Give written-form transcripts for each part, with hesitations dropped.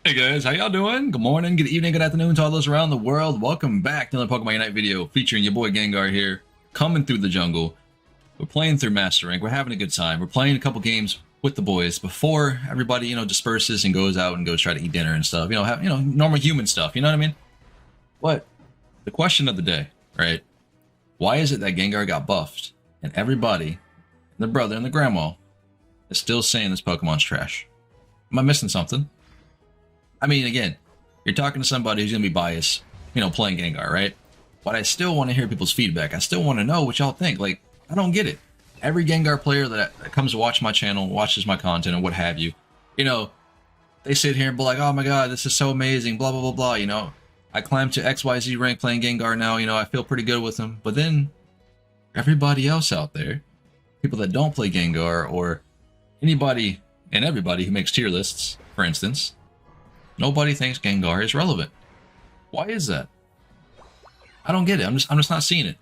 Hey guys, how y'all doing? Good morning, good evening, good afternoon to all those around the world. Welcome back to another Pokemon Unite video featuring your boy Gengar here, coming through the jungle. We're playing through Master Rank. We're having a good time. We're playing a couple games with the boys before everybody, disperses and goes out and goes try to eat dinner and stuff. Have normal human stuff. You know what I mean? But the question of the day, right? Why is it that Gengar got buffed and everybody, their brother and the grandma, is still saying this Pokemon's trash? Am I missing something? I mean, again, you're talking to somebody who's going to be biased, playing Gengar, right? But I still want to hear people's feedback. I still want to know what y'all think. Like, I don't get it. Every Gengar player that comes to watch my channel, watches my content, and what have you, they sit here and be like, oh my god, this is so amazing, blah, blah, blah, blah, I climbed to XYZ rank playing Gengar now, I feel pretty good with him. But then, everybody else out there, people that don't play Gengar, or anybody and everybody who makes tier lists, for instance, nobody thinks Gengar is relevant. Why is that? I don't get it. I'm just not seeing it.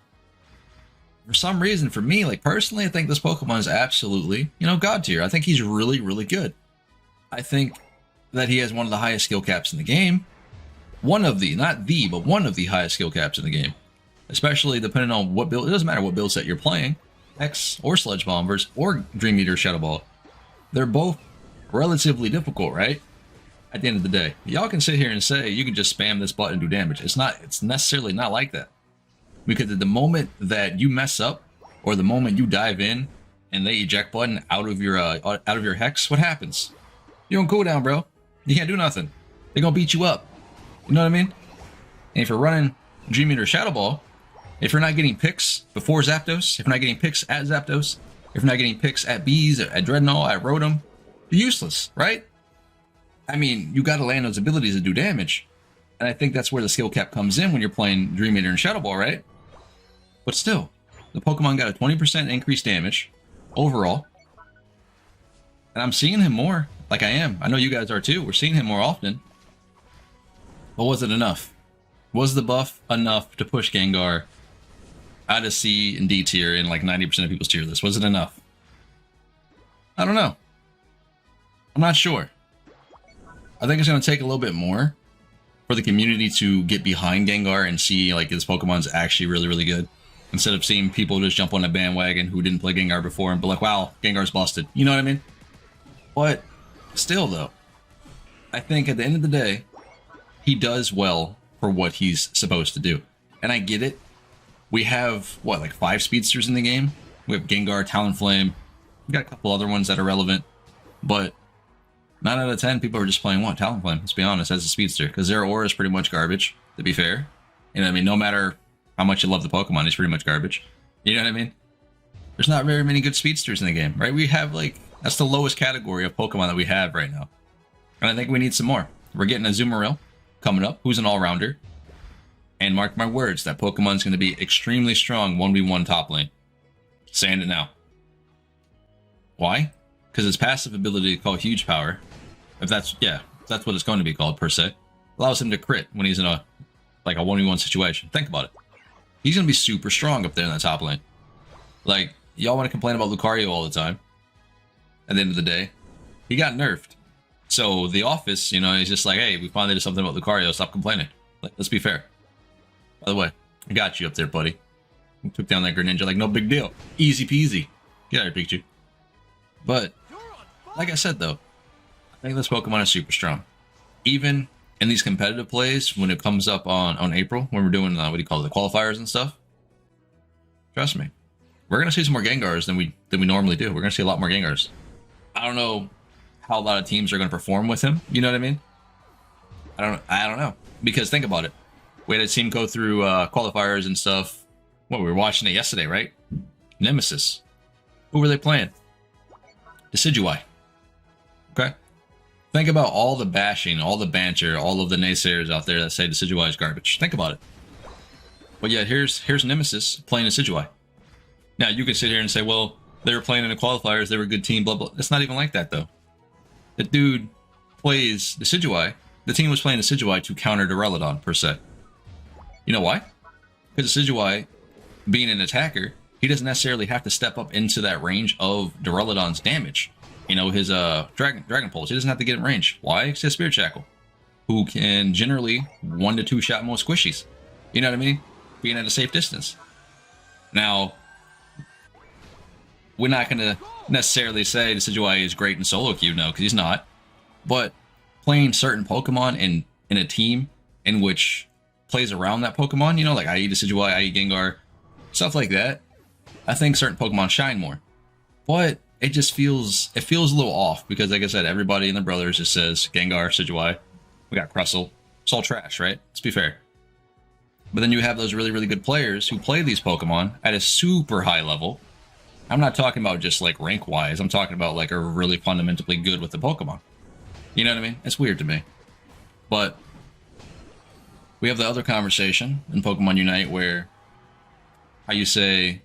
For some reason, for me, like personally, I think this Pokemon is absolutely, god tier. I think he's really, really good. I think that he has one of the highest skill caps in the game. One of the, not the, but one of the highest skill caps in the game. Especially depending on what build, it doesn't matter what build set you're playing. X or Sludge Bombers or Dream Eater Shadow Ball. They're both relatively difficult, right? At the end of the day, y'all can sit here and say you can just spam this button and do damage. It's necessarily not like that. Because at the moment that you mess up, or the moment you dive in and they eject button out of your hex, what happens? You don't cool down, bro. You can't do nothing. They're gonna beat you up. You know what I mean? And if you're running Dream Eater Shadow Ball, if you're not getting picks before Zapdos, if you're not getting picks at Zapdos, if you're not getting picks at Bees, at Dreadnought, at Rotom, you're useless, right? I mean, you got to land those abilities to do damage. And I think that's where the skill cap comes in when you're playing Dream Eater and Shadow Ball, right? But still, the Pokemon got a 20% increased damage overall. And I'm seeing him more, like I am. I know you guys are too. We're seeing him more often. But was it enough? Was the buff enough to push Gengar out of C and D tier in like 90% of people's tier list? Was it enough? I don't know. I'm not sure. I think it's going to take a little bit more for the community to get behind Gengar and see like this Pokemon's actually really, really good. Instead of seeing people just jump on a bandwagon who didn't play Gengar before and be like, wow, Gengar's busted. You know what I mean? But still though, I think at the end of the day, he does well for what he's supposed to do. And I get it. We have, what, like 5 speedsters in the game? We have Gengar, Talonflame. We got a couple other ones that are relevant. But 9 out of 10 people are just playing what? Talonflame, let's be honest, as a speedster. Because their aura is pretty much garbage, to be fair. I mean, no matter how much you love the Pokemon, it's pretty much garbage. You know what I mean? There's not very many good speedsters in the game, right? We have like, that's the lowest category of Pokemon that we have right now. And I think we need some more. We're getting a Azumarill coming up, who's an all-rounder. And mark my words, that Pokemon's going to be extremely strong 1v1 top lane. Saying it now. Why? Because his passive ability called Huge Power, if that's what it's going to be called per se, allows him to crit when he's in a 1v1 situation. Think about it. He's going to be super strong up there in that top lane. Like, y'all want to complain about Lucario all the time. At the end of the day, he got nerfed. So the office, he's just like, hey, we finally did something about Lucario, stop complaining. Like, let's be fair. By the way, I got you up there, buddy. We took down that Greninja like no big deal. Easy peasy. Get out of here, Pikachu. But, like I said though, I think this Pokemon is super strong. Even in these competitive plays, when it comes up on April, when we're doing, what do you call it, the qualifiers and stuff, trust me, we're going to see some more Gengars than we normally do. We're going to see a lot more Gengars. I don't know how a lot of teams are going to perform with him, you know what I mean? I don't know. Because think about it. We had a team go through qualifiers and stuff. Well, we were watching it yesterday, right? Nemesis. Who were they playing? Decidueye. Okay? Think about all the bashing, all the banter, all of the naysayers out there that say Decidueye is garbage. Think about it. But yet, here's Nemesis playing Decidueye. Now, you can sit here and say, well, they were playing in the qualifiers, they were a good team, blah, blah. It's not even like that, though. The dude plays Decidueye. The team was playing Decidueye to counter Duraludon, per se. You know why? Because Decidueye, being an attacker, he doesn't necessarily have to step up into that range of Duraludon's damage. His Dragon Pulse. He doesn't have to get in range. Why? Because he has Spirit Shackle. who can generally 1 to 2 shot most squishies. You know what I mean? Being at a safe distance. Now, we're not going to necessarily say Decidueye is great in solo queue, no, because he's not. But playing certain Pokemon in a team in which plays around that Pokemon, you know, like i.e. Decidueye, i.e. Gengar, stuff like that, I think certain Pokemon shine more. But it just feels a little off because, like I said, everybody and their brothers just says Gengar, Decidueye. We got Crustle. It's all trash, right? Let's be fair. But then you have those really, really good players who play these Pokemon at a super high level. I'm not talking about just like rank-wise. I'm talking about like are really fundamentally good with the Pokemon. You know what I mean? It's weird to me. But we have the other conversation in Pokemon Unite where how you say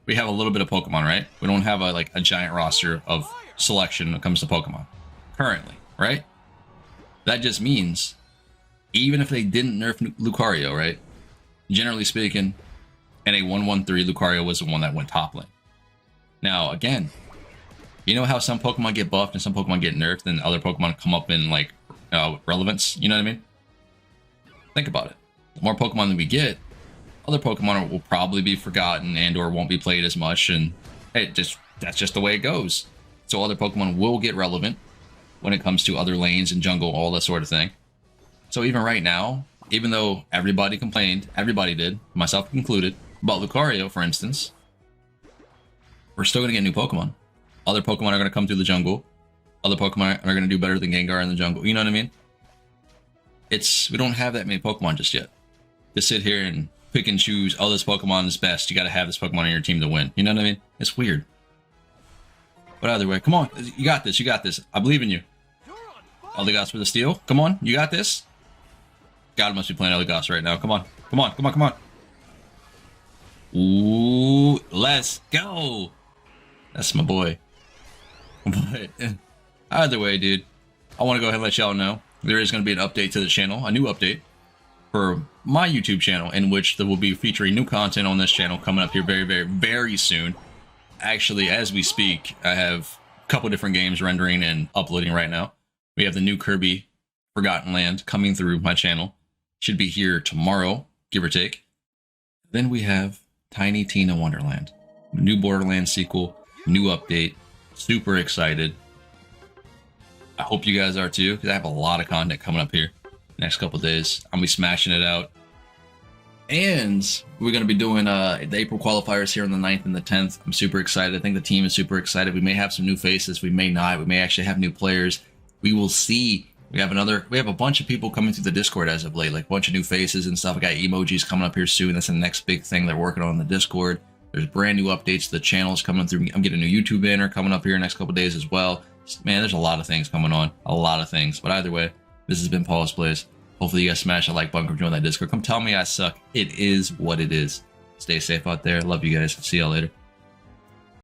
we have a little bit of Pokemon, right? We don't have a giant roster of selection when it comes to Pokemon currently, right? That just means even if they didn't nerf Lucario, right? Generally speaking, in a 1-1-3, Lucario was the one that went top lane. Now, again, you know how some Pokemon get buffed and some Pokemon get nerfed and other Pokemon come up in, like, relevance? You know what I mean? Think about it. The more Pokemon that we get, other Pokemon will probably be forgotten and or won't be played as much, and that's just the way it goes. So other Pokemon will get relevant when it comes to other lanes and jungle, all that sort of thing. So even right now, even though everybody complained, everybody did, myself included, about Lucario, for instance, we're still going to get new Pokemon. Other Pokemon are going to come through the jungle. Other Pokemon are going to do better than Gengar in the jungle. You know what I mean? We don't have that many Pokemon just yet. To sit here and pick and choose, oh, this Pokemon is best. You got to have this Pokemon on your team to win. You know what I mean? It's weird. But either way, come on. You got this. You got this. I believe in you. Eldegoss for the steal. Come on. You got this. God must be playing Eldegoss right now. Come on. Come on. Come on. Come on. Ooh. Let's go. That's my boy. But either way, dude, I want to go ahead and let y'all know there is going to be an update to the channel, a new update for my YouTube channel, in which there will be featuring new content on this channel coming up here very, very, very soon. Actually, as we speak, I have a couple different games rendering and uploading right now. We have the new Kirby Forgotten Land coming through my channel. Should be here tomorrow, give or take. Then we have Tiny Tina Wonderland. New Borderlands sequel, new update. Super excited. I hope you guys are too, because I have a lot of content coming up here next couple days. I'm going to be smashing it out. And we're going to be doing the April qualifiers here on the 9th and the 10th. I'm super excited. I think the team is super excited. We may have some new faces. We may not. We may actually have new players. We will see. We have a bunch of people coming through the Discord as of late, like a bunch of new faces and stuff. I got emojis coming up here soon. That's the next big thing they're working on in the Discord. There's brand new updates to the channels coming through. I'm getting a new YouTube banner coming up here next couple days as well. Man, there's a lot of things coming on. A lot of things. But either way, this has been Pawse Plays. Hopefully you guys smash that like button, come join that Discord. Come tell me I suck. It is what it is. Stay safe out there. Love you guys. See y'all later.